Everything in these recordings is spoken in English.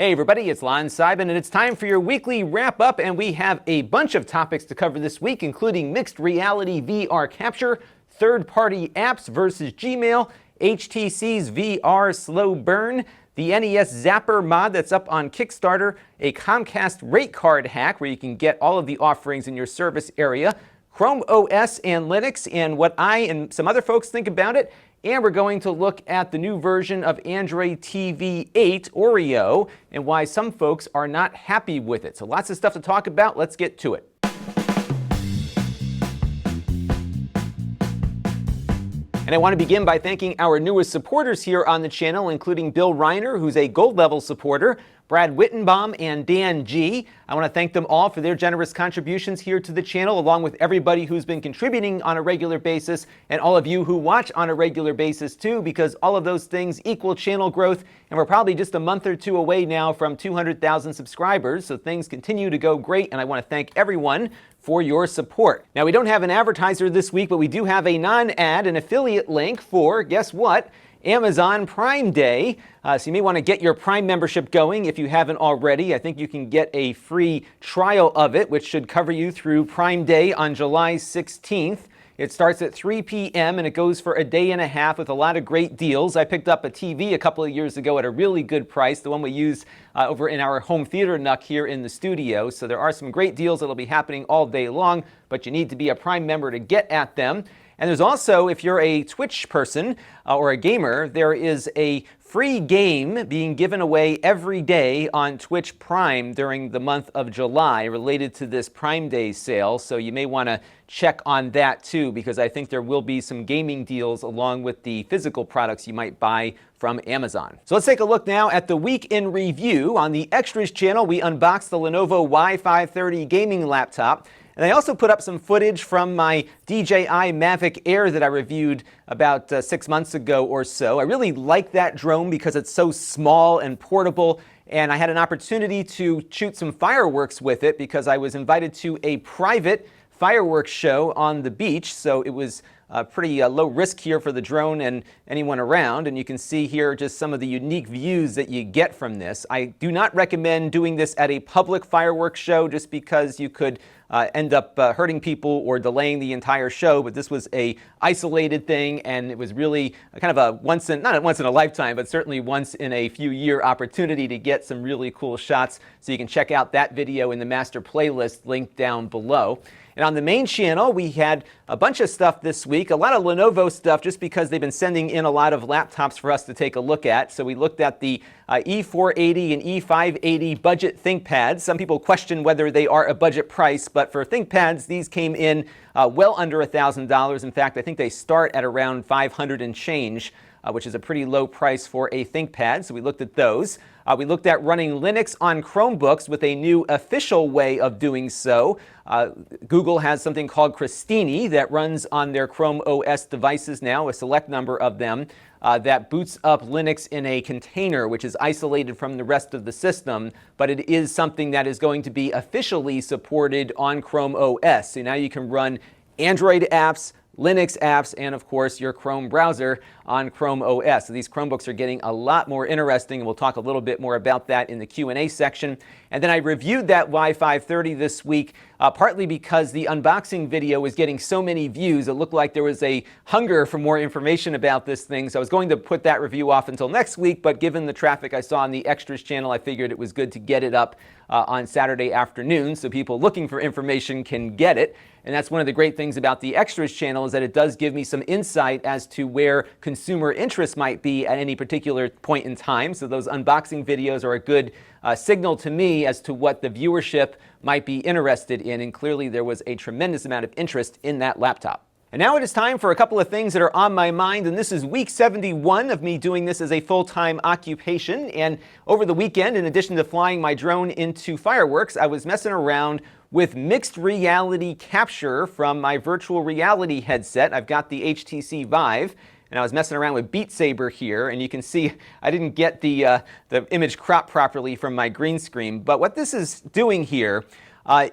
Hey everybody, it's Lon.TV, and it's time for your weekly wrap-up, and we have a bunch of topics to cover this week, including mixed reality VR capture, third-party apps versus Gmail, HTC's VR slow burn, the NES Zapper mod that's up on Kickstarter, a Comcast rate card hack where you can get all of the offerings in your service area, Chrome OS and Linux, and what I and some other folks think about it. And we're going to look at the new version of Android TV 8, Oreo, and why some folks are not happy with it. So lots of stuff to talk about. Let's get to it. And I want to begin by thanking our newest supporters here on the channel, including Bill Reiner, who's a gold level supporter, Brad Wittenbaum, and Dan G. I want to thank them all for their generous contributions here to the channel, along with everybody who's been contributing on a regular basis, and all of you who watch on a regular basis too, because all of those things equal channel growth, and we're probably just a month or two away now from 200,000 subscribers, so things continue to go great, and I want to thank everyone for your support. Now, we don't have an advertiser this week, but we do have a non-ad, an affiliate link for, guess what? Amazon Prime Day. So you may want to get your Prime membership going if you haven't already. I think you can get a free trial of it, which should cover you through Prime Day on July 16th. It starts at 3 p.m. and it goes for a day and a half with a lot of great deals. I picked up a TV a couple of years ago at a really good price, the one we use over in our home theater nook here in the studio. So there are some great deals that will be happening all day long, but you need to be a Prime member to get at them. And there's also, if you're a Twitch person or a gamer, there is a free game being given away every day on Twitch Prime during the month of July related to this Prime Day sale. So you may want to check on that too, because I think there will be some gaming deals along with the physical products you might buy from Amazon. So let's take a look now at the week in review. On the Extras channel, we unboxed the Lenovo Y530 gaming laptop. And I also put up some footage from my DJI Mavic Air that I reviewed about 6 months ago or so. I really like that drone because it's so small and portable, and I had an opportunity to shoot some fireworks with it because I was invited to a private fireworks show on the beach, so it was pretty low risk here for the drone and anyone around, and you can see here just some of the unique views that you get from this. I do not recommend doing this at a public fireworks show just because you could end up hurting people or delaying the entire show, but this was a isolated thing, and it was really kind of a not a once in a lifetime, but certainly once in a few year opportunity to get some really cool shots. So you can check out that video in the master playlist linked down below. And on the main channel, we had a bunch of stuff this week, a lot of Lenovo stuff just because they've been sending in a lot of laptops for us to take a look at. So we looked at the E480 and E580 budget ThinkPads. Some people question whether they are a budget price, but for ThinkPads, these came in well under $1,000. In fact, I think they start at around $500 and change, which is a pretty low price for a ThinkPad. So we looked at those. We looked at running Linux on Chromebooks with a new official way of doing so. Google has something called Crostini that runs on their Chrome OS devices now, a select number of them, that boots up Linux in a container, which is isolated from the rest of the system, but it is something that is going to be officially supported on Chrome OS. So now you can run Android apps, Linux apps, and of course your Chrome browser on Chrome OS. So these Chromebooks are getting a lot more interesting, and we'll talk a little bit more about that in the Q&A section. And then I reviewed that Y530 this week, partly because the unboxing video was getting so many views. It looked like there was a hunger for more information about this thing, so I was going to put that review off until next week, but given the traffic I saw on the Extras channel, I figured it was good to get it up on Saturday afternoon so people looking for information can get it. And that's one of the great things about the Extras channel, is that it does give me some insight as to where consumer interest might be at any particular point in time. So those unboxing videos are a good signal to me as to what the viewership might be interested in, and clearly there was a tremendous amount of interest in that laptop. And now it is time for a couple of things that are on my mind, and this is week 71 of me doing this as a full-time occupation. And over the weekend, in addition to flying my drone into fireworks, I was messing around with mixed reality capture from my virtual reality headset. I've got the HTC Vive, and I was messing around with Beat Saber here, and you can see I didn't get the image cropped properly from my green screen. But what this is doing here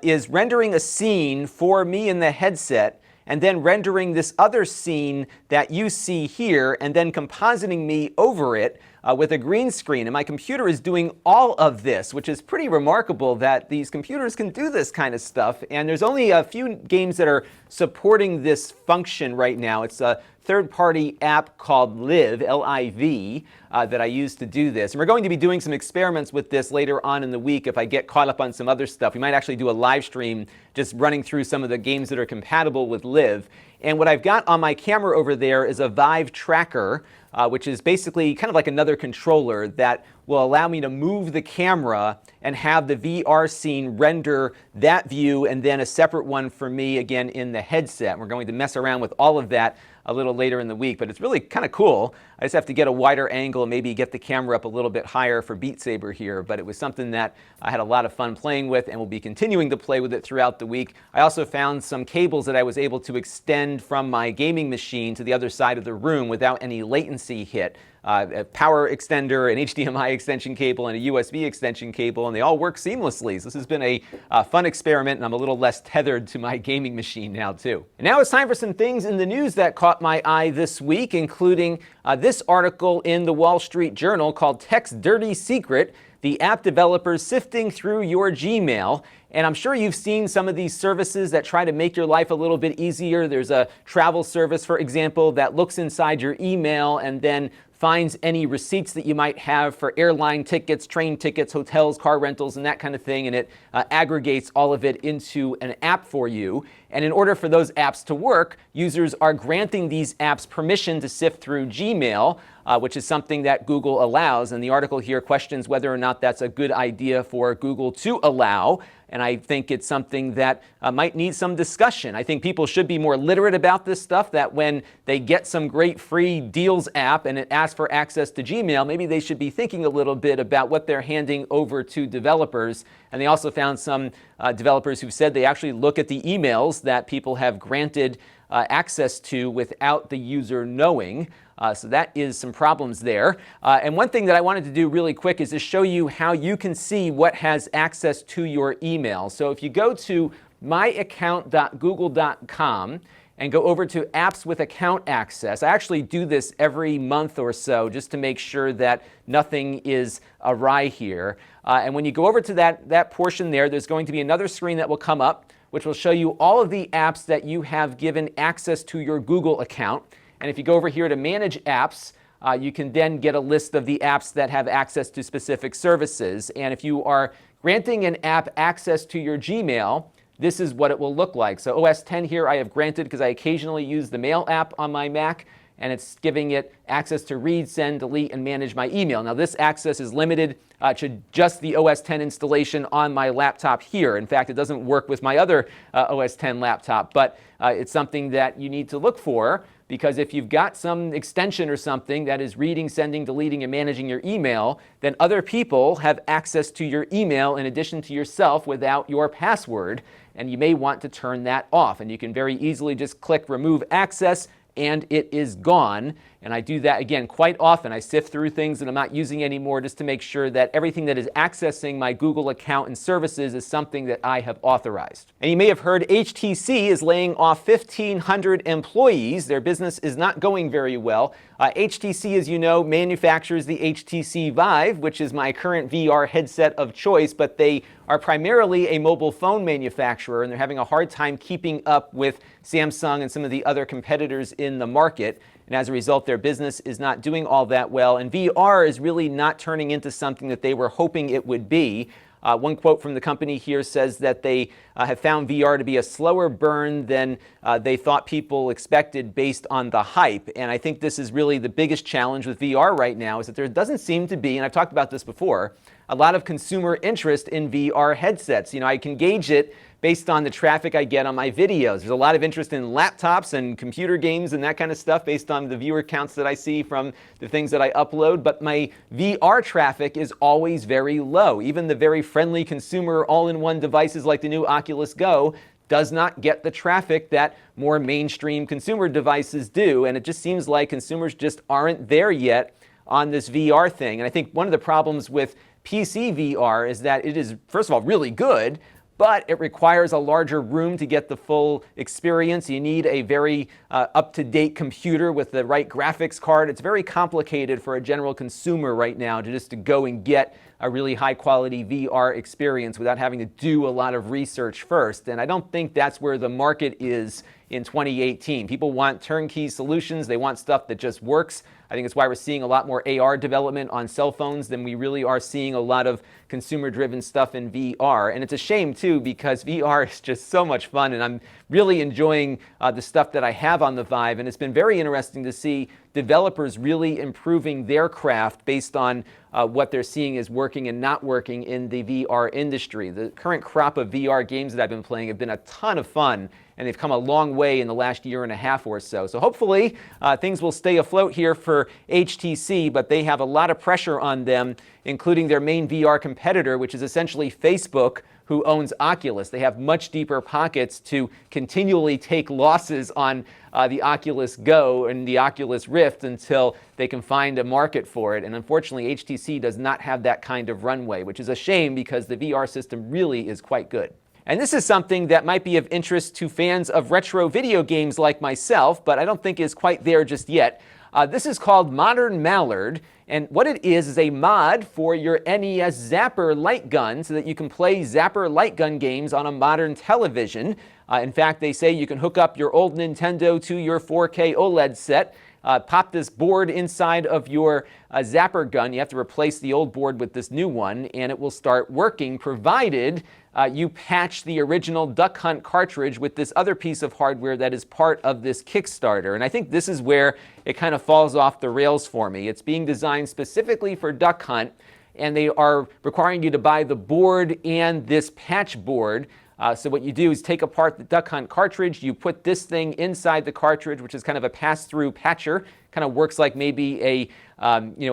is rendering a scene for me in the headset, and then rendering this other scene that you see here, and then compositing me over it with a green screen. And my computer is doing all of this, which is pretty remarkable that these computers can do this kind of stuff. And there's only a few games that are supporting this function right now. It's a third-party app called Live, L-I-V, that I use to do this. And we're going to be doing some experiments with this later on in the week if I get caught up on some other stuff. We might actually do a live stream just running through some of the games that are compatible with Live. And what I've got on my camera over there is a Vive tracker, which is basically kind of like another controller that will allow me to move the camera and have the VR scene render that view and then a separate one for me again in the headset. We're going to mess around with all of that a little later in the week, but it's really kind of cool. I just have to get a wider angle and maybe get the camera up a little bit higher for Beat Saber here, but it was something that I had a lot of fun playing with and will be continuing to play with it throughout the week. I also found some cables that I was able to extend from my gaming machine to the other side of the room without any latency hit. A power extender, an HDMI extension cable, and a USB extension cable, and they all work seamlessly. So this has been a fun experiment, and I'm a little less tethered to my gaming machine now, too. And now it's time for some things in the news that caught my eye this week, including this article in the Wall Street Journal called Tech's Dirty Secret, the app developers sifting through your Gmail. And I'm sure you've seen some of these services that try to make your life a little bit easier. There's a travel service, for example, that looks inside your email and then finds any receipts that you might have for airline tickets, train tickets, hotels, car rentals, and that kind of thing, and it aggregates all of it into an app for you. And in order for those apps to work, users are granting these apps permission to sift through Gmail, which is something that Google allows. And the article here questions whether or not that's a good idea for Google to allow. And I think it's something that might need some discussion. I think people should be more literate about this stuff, that when they get some great free deals app and it asks for access to Gmail, maybe they should be thinking a little bit about what they're handing over to developers. And they also found some developers who said they actually look at the emails that people have granted access to without the user knowing. So that is some problems there. And one thing that I wanted to do really quick is to show you how you can see what has access to your email. So if you go to myaccount.google.com and go over to apps with account access, I actually do this every month or so just to make sure that nothing is awry here. And when you go over to that portion there, there's going to be another screen that will come up, which will show you all of the apps that you have given access to your Google account. And if you go over here to Manage Apps, you can then get a list of the apps that have access to specific services. And if you are granting an app access to your Gmail, this is what it will look like. So OS X here I have granted because I occasionally use the Mail app on my Mac, and it's giving it access to read, send, delete, and manage my email. Now this access is limited to just the OS X installation on my laptop here. In fact, it doesn't work with my other OS X laptop, but it's something that you need to look for, because if you've got some extension or something that is reading, sending, deleting, and managing your email, then other people have access to your email in addition to yourself without your password, and you may want to turn that off. And you can very easily just click Remove Access, and it is gone. And I do that, again, quite often. I sift through things that I'm not using anymore just to make sure that everything that is accessing my Google account and services is something that I have authorized. And you may have heard HTC is laying off 1,500 employees. Their business is not going very well. HTC, as you know, manufactures the HTC Vive, which is my current VR headset of choice, but they are primarily a mobile phone manufacturer, and they're having a hard time keeping up with Samsung and some of the other competitors in the market. And as a result, their business is not doing all that well. And VR is really not turning into something that they were hoping it would be. One quote from the company here says that they have found VR to be a slower burn than they thought people expected based on the hype. And I think this is really the biggest challenge with VR right now, is that there doesn't seem to be, and I've talked about this before, a lot of consumer interest in VR headsets. You know, I can gauge it based on the traffic I get on my videos. There's a lot of interest in laptops and computer games and that kind of stuff based on the viewer counts that I see from the things that I upload, but my VR traffic is always very low. Even the very friendly consumer all-in-one devices like the new Oculus Go does not get the traffic that more mainstream consumer devices do, and it just seems like consumers just aren't there yet on this VR thing. And I think one of the problems with PC VR is that it is, first of all, really good, but it requires a larger room to get the full experience. You need a very up-to-date computer with the right graphics card. It's very complicated for a general consumer right now to go and get a really high-quality VR experience without having to do a lot of research first. And I don't think that's where the market is in 2018. People want turnkey solutions. They want stuff that just works. I think it's why we're seeing a lot more AR development on cell phones than we really are seeing a lot of consumer-driven stuff in VR. And it's a shame, too, because VR is just so much fun, and I'm really enjoying the stuff that I have on the Vive. And it's been very interesting to see developers really improving their craft based on what they're seeing is working and not working in the VR industry. The current crop of VR games that I've been playing have been a ton of fun, and they've come a long way in the last year and a half or so. So hopefully things will stay afloat here for HTC, but they have a lot of pressure on them, including their main VR competitor, which is essentially Facebook, who owns Oculus. They have much deeper pockets to continually take losses on the Oculus Go and the Oculus Rift until they can find a market for it. And unfortunately, HTC does not have that kind of runway, which is a shame because the VR system really is quite good. And this is something that might be of interest to fans of retro video games like myself, but I don't think is quite there just yet. This is called Modern Mallard, and what it is a mod for your NES Zapper light gun so that you can play Zapper light gun games on a modern television. In fact, they say you can hook up your old Nintendo to your 4K OLED set, pop this board inside of your Zapper gun. You have to replace the old board with this new one, and it will start working, provided you patch the original Duck Hunt cartridge with this other piece of hardware that is part of this Kickstarter. And I think this is where it kind of falls off the rails for me. It's being designed specifically for Duck Hunt, and they are requiring you to buy the board and this patch board. So what you do is take apart the Duck Hunt cartridge, you put this thing inside the cartridge, which is kind of a pass-through patcher, kind of works like maybe a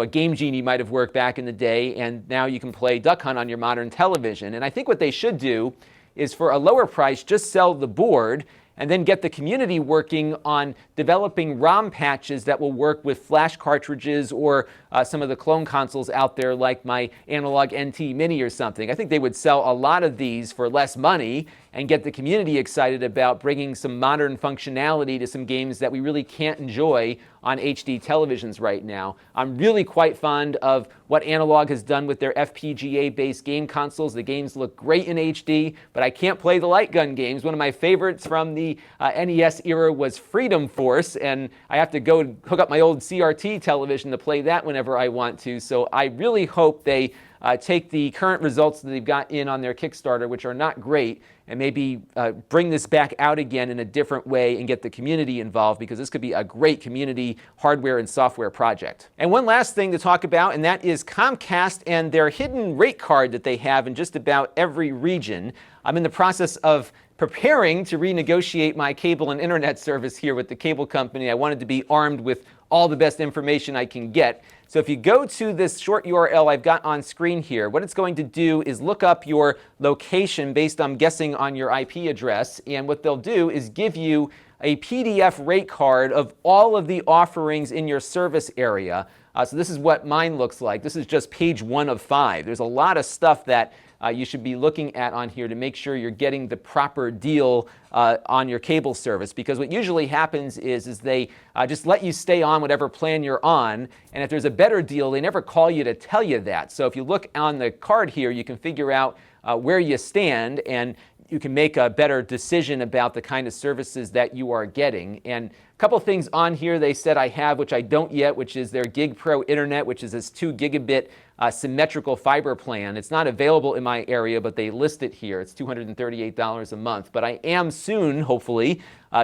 Game Genie might have worked back in the day, and now you can play Duck Hunt on your modern television. And I think what they should do is, for a lower price, just sell the board and then get the community working on developing ROM patches that will work with flash cartridges or some of the clone consoles out there like my Analog NT Mini or something. I think they would sell a lot of these for less money and get the community excited about bringing some modern functionality to some games that we really can't enjoy on HD televisions right now. I'm really quite fond of what Analog has done with their FPGA-based game consoles. The games look great in HD, but I can't play the light gun games. One of my favorites from the NES era was Freedom Force, and I have to go hook up my old CRT television to play that whenever I want to. So I really hope they take the current results that they've got in on their Kickstarter, which are not great, and maybe bring this back out again in a different way and get the community involved, because this could be a great community hardware and software project. And one last thing to talk about, and that is Comcast and their hidden rate card that they have in just about every region. I'm in the process of preparing to renegotiate my cable and internet service here with the cable company. I wanted to be armed with all the best information I can get. So if you go to this short URL I've got on screen here, what it's going to do is look up your location based, I'm guessing, on your IP address. And what they'll do is give you a PDF rate card of all of the offerings in your service area. So this is what mine looks like. This is just page 1 of 5. There's a lot of stuff that you should be looking at on here to make sure you're getting the proper deal on your cable service, because what usually happens is they just let you stay on whatever plan you're on, and if there's a better deal, they never call you to tell you that. So if you look on the card here, you can figure out where you stand, and you can make a better decision about the kind of services that you are getting. And a couple things on here they said I have, which I don't yet, which is their Gig Pro Internet, which is this 2 gigabit symmetrical fiber plan. It's not available in my area, but they list it here. It's $238 a month. But I am soon, hopefully,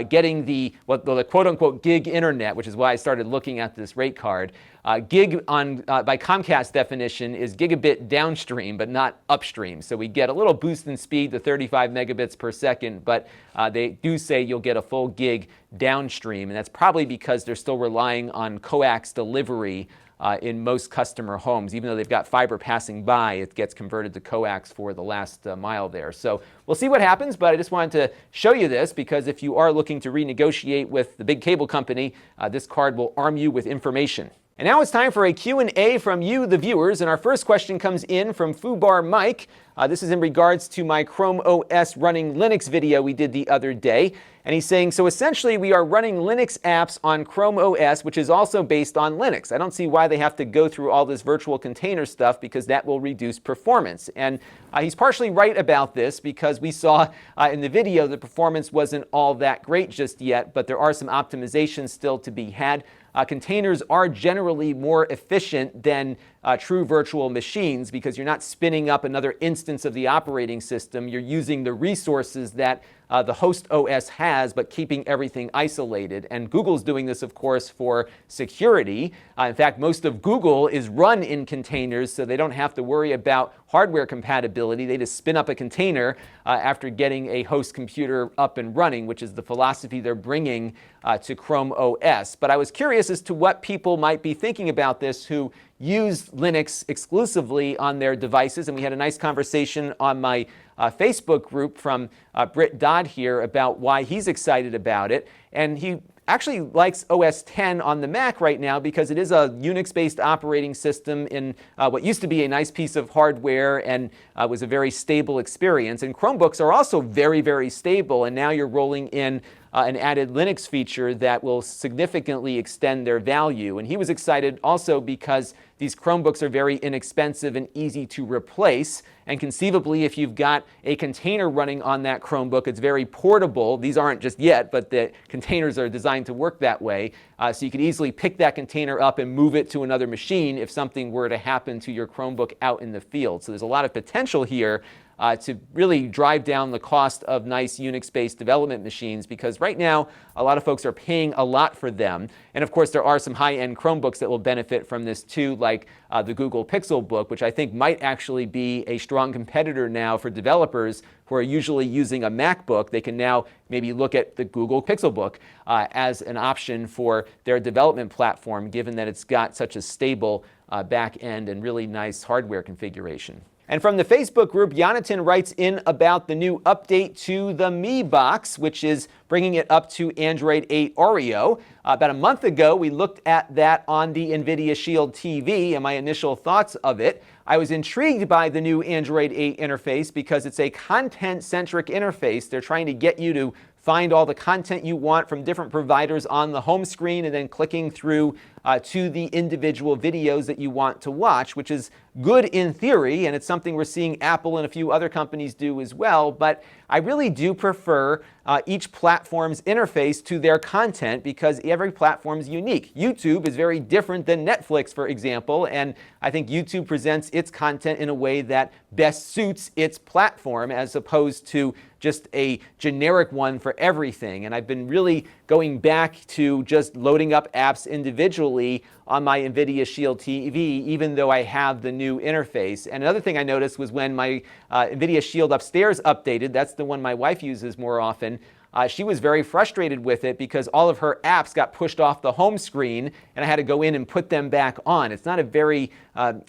getting the quote-unquote gig internet, which is why I started looking at this rate card. Gig by Comcast definition is gigabit downstream, but not upstream. So we get a little boost in speed to 35 megabits per second, but they do say you'll get a full gig downstream, and that's probably because they're still relying on coax delivery in most customer homes. Even though they've got fiber passing by, it gets converted to coax for the last mile there. So we'll see what happens, but I just wanted to show you this, because if you are looking to renegotiate with the big cable company, this card will arm you with information. And now it's time for a Q&A from you, the viewers. And our first question comes in from Fubar Mike. This is in regards to my Chrome OS running Linux video we did the other day. And he's saying, so essentially we are running Linux apps on Chrome OS, which is also based on Linux. I don't see why they have to go through all this virtual container stuff because that will reduce performance. And he's partially right about this because we saw in the video the performance wasn't all that great just yet, but there are some optimizations still to be had. Containers are generally more efficient than true virtual machines because you're not spinning up another instance of the operating system. You're using the resources that the host OS has, but keeping everything isolated. And Google's doing this, of course, for security. In fact, most of Google is run in containers, so they don't have to worry about hardware compatibility. They just spin up a container after getting a host computer up and running, which is the philosophy they're bringing to Chrome OS. But I was curious as to what people might be thinking about this who use Linux exclusively on their devices. And we had a nice conversation on my Facebook group from Britt Dodd here about why he's excited about it. And he actually likes OS X on the Mac right now because it is a Unix-based operating system in what used to be a nice piece of hardware and was a very stable experience. And Chromebooks are also very, very stable. And now you're rolling in an added Linux feature that will significantly extend their value. And he was excited also because these Chromebooks are very inexpensive and easy to replace. And conceivably, if you've got a container running on that Chromebook, it's very portable. These aren't just yet, but the containers are designed to work that way. So you could easily pick that container up and move it to another machine if something were to happen to your Chromebook out in the field. So there's a lot of potential here to really drive down the cost of nice Unix-based development machines, because right now a lot of folks are paying a lot for them. And of course there are some high-end Chromebooks that will benefit from this too, like the Google Pixel Book, which I think might actually be a strong competitor now for developers who are usually using a MacBook. They can now maybe look at the Google Pixel Book as an option for their development platform, given that it's got such a stable back end and really nice hardware configuration. And from the Facebook group, Jonathan writes in about the new update to the Mi Box, which is bringing it up to Android 8 Oreo. About a month ago, we looked at that on the NVIDIA Shield TV and my initial thoughts of it. I was intrigued by the new Android 8 interface because it's a content-centric interface. They're trying to get you to find all the content you want from different providers on the home screen and then clicking through to the individual videos that you want to watch, which is good in theory, and it's something we're seeing Apple and a few other companies do as well. But I really do prefer each platform's interface to their content because every platform is unique. YouTube is very different than Netflix, for example, and I think YouTube presents its content in a way that best suits its platform as opposed to just a generic one for everything. And I've been really going back to just loading up apps individually on my NVIDIA Shield TV, even though I have the new interface. And another thing I noticed was when my NVIDIA Shield upstairs updated, that's the one my wife uses more often, she was very frustrated with it because all of her apps got pushed off the home screen and I had to go in and put them back on. It's not a very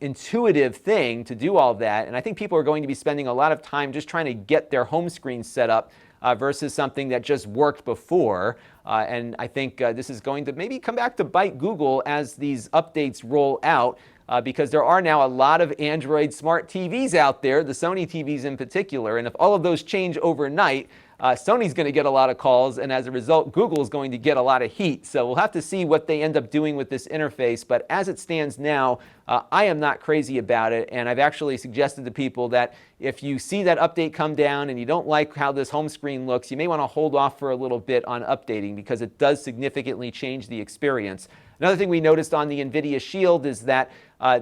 intuitive thing to do all that, and I think people are going to be spending a lot of time just trying to get their home screen set up versus something that just worked before. And I think this is going to maybe come back to bite Google as these updates roll out. Because there are now a lot of Android smart TVs out there, the Sony TVs in particular, and if all of those change overnight, Sony's going to get a lot of calls, and as a result, Google is going to get a lot of heat. So we'll have to see what they end up doing with this interface, but as it stands now, I am not crazy about it, and I've actually suggested to people that if you see that update come down and you don't like how this home screen looks, you may want to hold off for a little bit on updating because it does significantly change the experience. Another thing we noticed on the NVIDIA Shield is that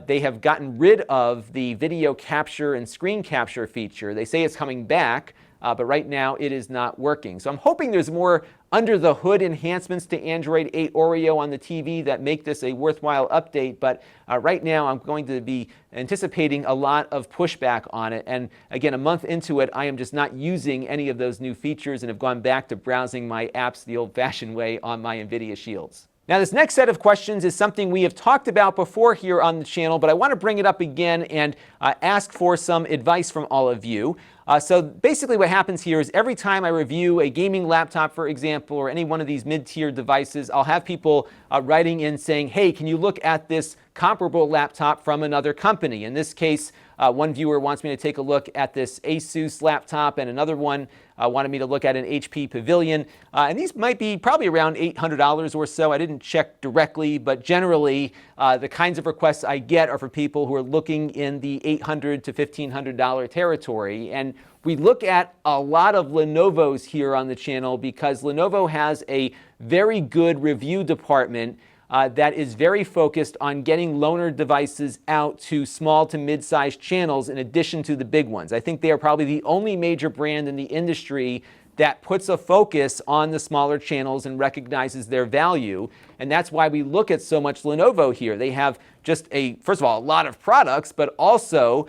they have gotten rid of the video capture and screen capture feature. They say it's coming back, but right now it is not working. So I'm hoping there's more under-the-hood enhancements to Android 8 Oreo on the TV that make this a worthwhile update, but right now I'm going to be anticipating a lot of pushback on it. And again, a month into it, I am just not using any of those new features and have gone back to browsing my apps the old-fashioned way on my NVIDIA Shields. Now, this next set of questions is something we have talked about before here on the channel, but I want to bring it up again and ask for some advice from all of you. So basically what happens here is every time I review a gaming laptop, for example, or any one of these mid-tier devices, I'll have people writing in saying, hey, can you look at this comparable laptop from another company? In this case, one viewer wants me to take a look at this Asus laptop, and another one wanted me to look at an HP Pavilion. And these might be probably around $800 or so. I didn't check directly, but generally the kinds of requests I get are for people who are looking in the $800 to $1,500 territory. And we look at a lot of Lenovo's here on the channel because Lenovo has a very good review department that is very focused on getting loaner devices out to small to mid-sized channels in addition to the big ones. I think they are probably the only major brand in the industry that puts a focus on the smaller channels and recognizes their value. And that's why we look at so much Lenovo here. They have just first of all, a lot of products, but also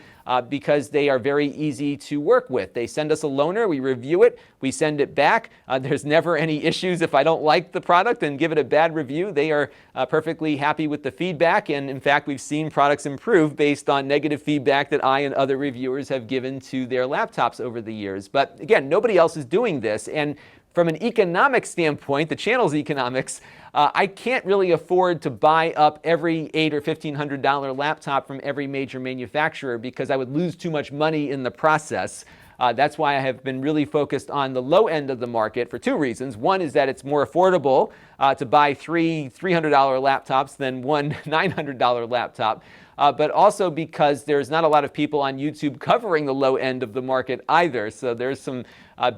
because they are very easy to work with. They send us a loaner, we review it, we send it back. There's never any issues if I don't like the product and give it a bad review. They are perfectly happy with the feedback, and in fact, we've seen products improve based on negative feedback that I and other reviewers have given to their laptops over the years. But again, nobody else is doing this, and from an economic standpoint, the channel's economics, I can't really afford to buy up every $800 or $1,500 laptop from every major manufacturer because I would lose too much money in the process. That's why I have been really focused on the low end of the market for two reasons. One is that it's more affordable to buy three $300 laptops than one $900 laptop. But also because there's not a lot of people on YouTube covering the low end of the market either. So there's some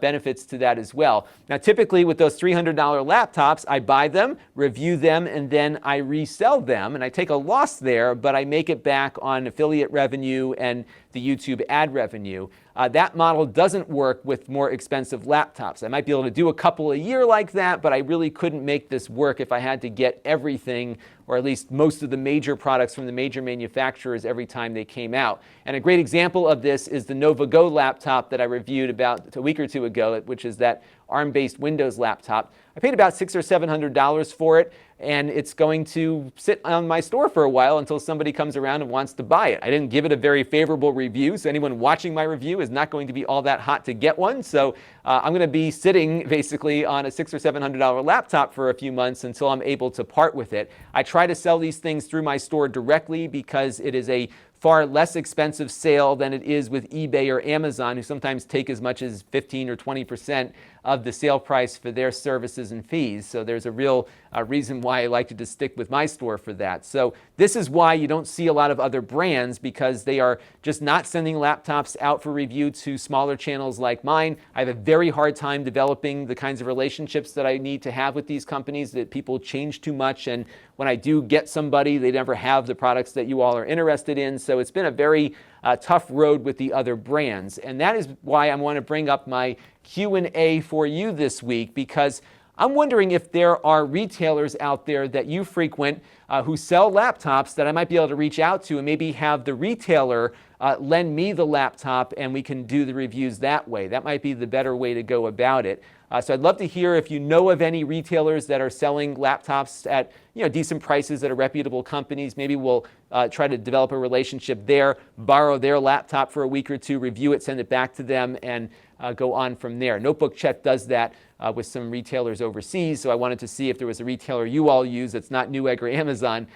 benefits to that as well. Now, typically with those $300 laptops, I buy them, review them, and then I resell them. And I take a loss there, but I make it back on affiliate revenue and the YouTube ad revenue. That model doesn't work with more expensive laptops. I might be able to do a couple a year like that, but I really couldn't make this work if I had to get everything, or at least most of the major products from the major manufacturers every time they came out. And a great example of this is the Nova Go laptop that I reviewed about a week or two ago, which is that ARM-based Windows laptop. I paid about $600 or $700 for it, and it's going to sit on my store for a while until somebody comes around and wants to buy it. I didn't give it a very favorable review, so anyone watching my review is not going to be all that hot to get one. So I'm going to be sitting basically on a $600 or $700 laptop for a few months until I'm able to part with it. I try to sell these things through my store directly because it is a far less expensive sale than it is with eBay or Amazon, who sometimes take as much as 15 or 20% of the sale price for their services and fees. So there's a real reason why I like to just stick with my store for that. So this is why you don't see a lot of other brands, because they are just not sending laptops out for review to smaller channels like mine. I have a very hard time developing the kinds of relationships that I need to have with these companies, that people change too much, and when I do get somebody, they never have the products that you all are interested in. So it's been a very tough road with the other brands. And that is why I want to bring up my Q&A for you this week, because I'm wondering if there are retailers out there that you frequent who sell laptops that I might be able to reach out to and maybe have the retailer lend me the laptop and we can do the reviews that way. That might be the better way to go about it. So I'd love to hear if you know of any retailers that are selling laptops at decent prices that are reputable companies. Maybe we'll try to develop a relationship there, borrow their laptop for a week or two, review it, send it back to them, and go on from there. Notebook Chat does that with some retailers overseas, so I wanted to see if there was a retailer you all use that's not Newegg or Amazon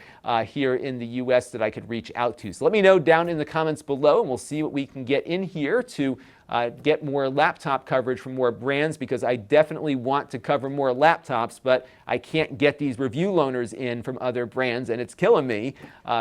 here in the US that I could reach out to. So let me know down in the comments below, and we'll see what we can get in here to get more laptop coverage from more brands, because I definitely want to cover more laptops, but I can't get these review loaners in from other brands, and it's killing me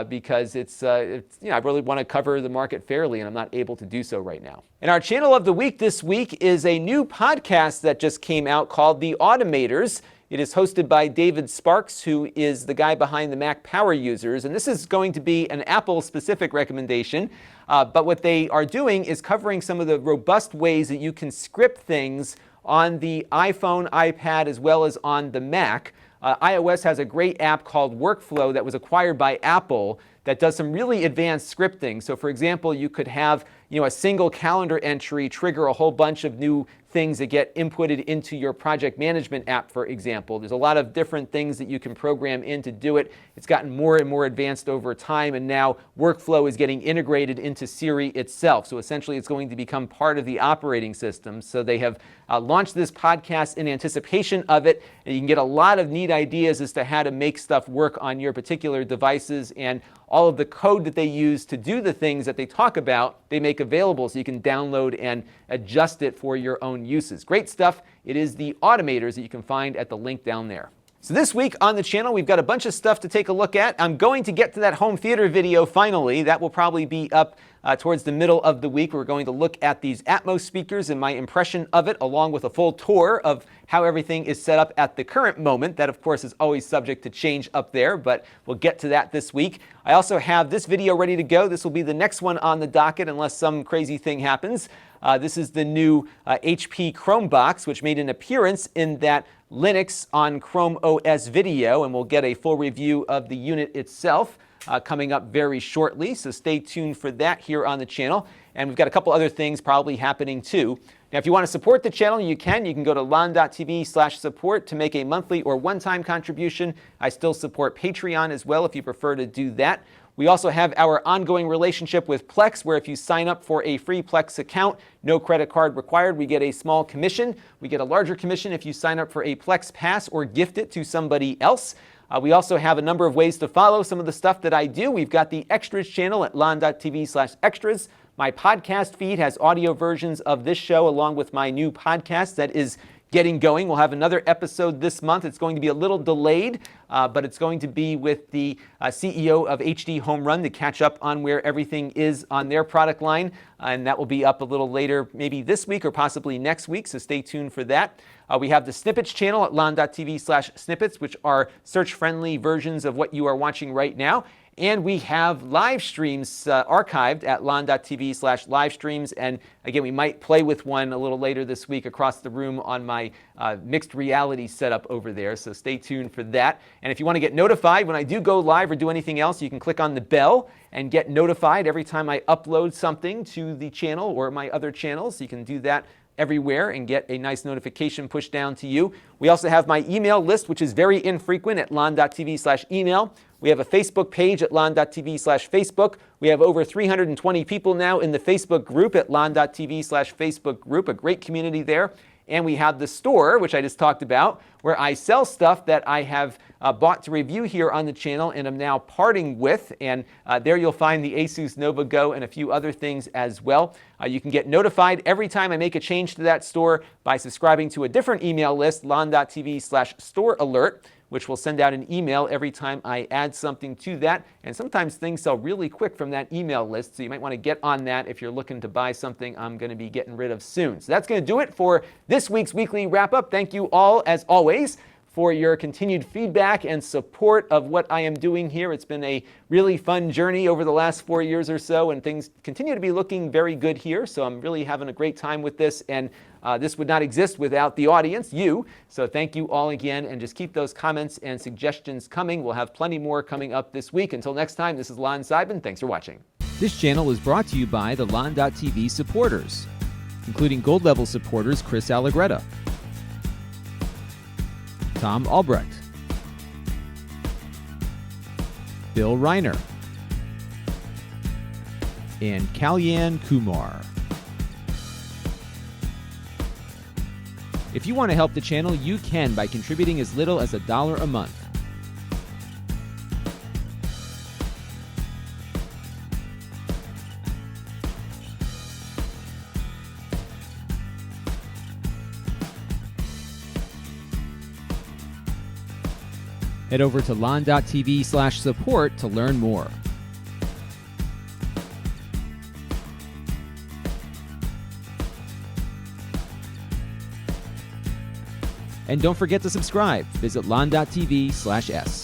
because I really want to cover the market fairly, and I'm not able to do so right now. And our channel of the week this week is a new podcast that just came out called The Automators. It is hosted by David Sparks, who is the guy behind the Mac Power Users, and this is going to be an Apple-specific recommendation. But what they are doing is covering some of the robust ways that you can script things on the iPhone, iPad, as well as on the Mac. iOS has a great app called Workflow that was acquired by Apple that does some really advanced scripting. So for example, you could have a single calendar entry trigger a whole bunch of new things that get inputted into your project management app, for example. There's a lot of different things that you can program in to do it. It's gotten more and more advanced over time, and now workflow is getting integrated into Siri itself. So essentially, it's going to become part of the operating system. So they have launched this podcast in anticipation of it, and you can get a lot of neat ideas as to how to make stuff work on your particular devices, and all of the code that they use to do the things that they talk about, they make available so you can download and adjust it for your own uses. Great stuff. It is the automators that you can find at the link down there. So this week on the channel, we've got a bunch of stuff to take a look at. I'm going to get to that home theater video finally. That will probably be up towards the middle of the week. We're going to look at these Atmos speakers and my impression of it, along with a full tour of how everything is set up at the current moment. That, of course, is always subject to change up there, but we'll get to that this week. I also have this video ready to go. This will be the next one on the docket unless some crazy thing happens. This is the new HP Chrome box, which made an appearance in that Linux on Chrome OS video, and we'll get a full review of the unit itself coming up very shortly, so stay tuned for that here on the channel. And we've got a couple other things probably happening too. Now, if you want to support the channel, you can go to Lon.TV/support to make a monthly or one-time contribution. I still support Patreon as well if you prefer to do that. We also have our ongoing relationship with Plex, where if you sign up for a free Plex account, no credit card required, we get a small commission. We get a larger commission if you sign up for a Plex Pass or gift it to somebody else. We also have a number of ways to follow some of the stuff that I do. We've got the Extras channel at Lon.TV/extras. My podcast feed has audio versions of this show along with my new podcast that is getting going. We'll have another episode this month. It's going to be a little delayed, but it's going to be with the CEO of HD Home Run to catch up on where everything is on their product line. And that will be up a little later, maybe this week or possibly next week, so stay tuned for that. We have the Snippets channel at Lon.TV/snippets, which are search-friendly versions of what you are watching right now. And we have live streams archived at Lon.TV/livestreams. And again, we might play with one a little later this week across the room on my mixed reality setup over there. So stay tuned for that. And if you want to get notified when I do go live or do anything else, you can click on the bell and get notified every time I upload something to the channel or my other channels. You can do that everywhere and get a nice notification pushed down to you. We also have my email list, which is very infrequent, at Lon.TV/email. We have a Facebook page at Lon.TV/Facebook. We have over 320 people now in the Facebook group at Lon.TV/Facebook group, a great community there. And we have the store, which I just talked about, where I sell stuff that I have bought to review here on the channel and am now parting with. And there you'll find the Asus Nova Go and a few other things as well. You can get notified every time I make a change to that store by subscribing to a different email list, Lon.TV/store alert, which will send out an email every time I add something to that. And sometimes things sell really quick from that email list, so you might want to get on that if you're looking to buy something I'm going to be getting rid of soon. So that's going to do it for this week's weekly wrap-up. Thank you all, as always, for your continued feedback and support of what I am doing here. It's been a really fun journey over the last 4 years or so, and things continue to be looking very good here. So I'm really having a great time with this, and this would not exist without the audience, you. So thank you all again, and just keep those comments and suggestions coming. We'll have plenty more coming up this week. Until next time, this is Lon.Seibman. Thanks for watching. This channel is brought to you by the Lon.TV supporters, including gold level supporters Chris Allegretta, Tom Albrecht, Bill Reiner, and Kalyan Kumar. If you want to help the channel, you can by contributing as little as $1 a month. Head over to Lon.TV/support to learn more. And don't forget to subscribe. Visit Lon.TV/s.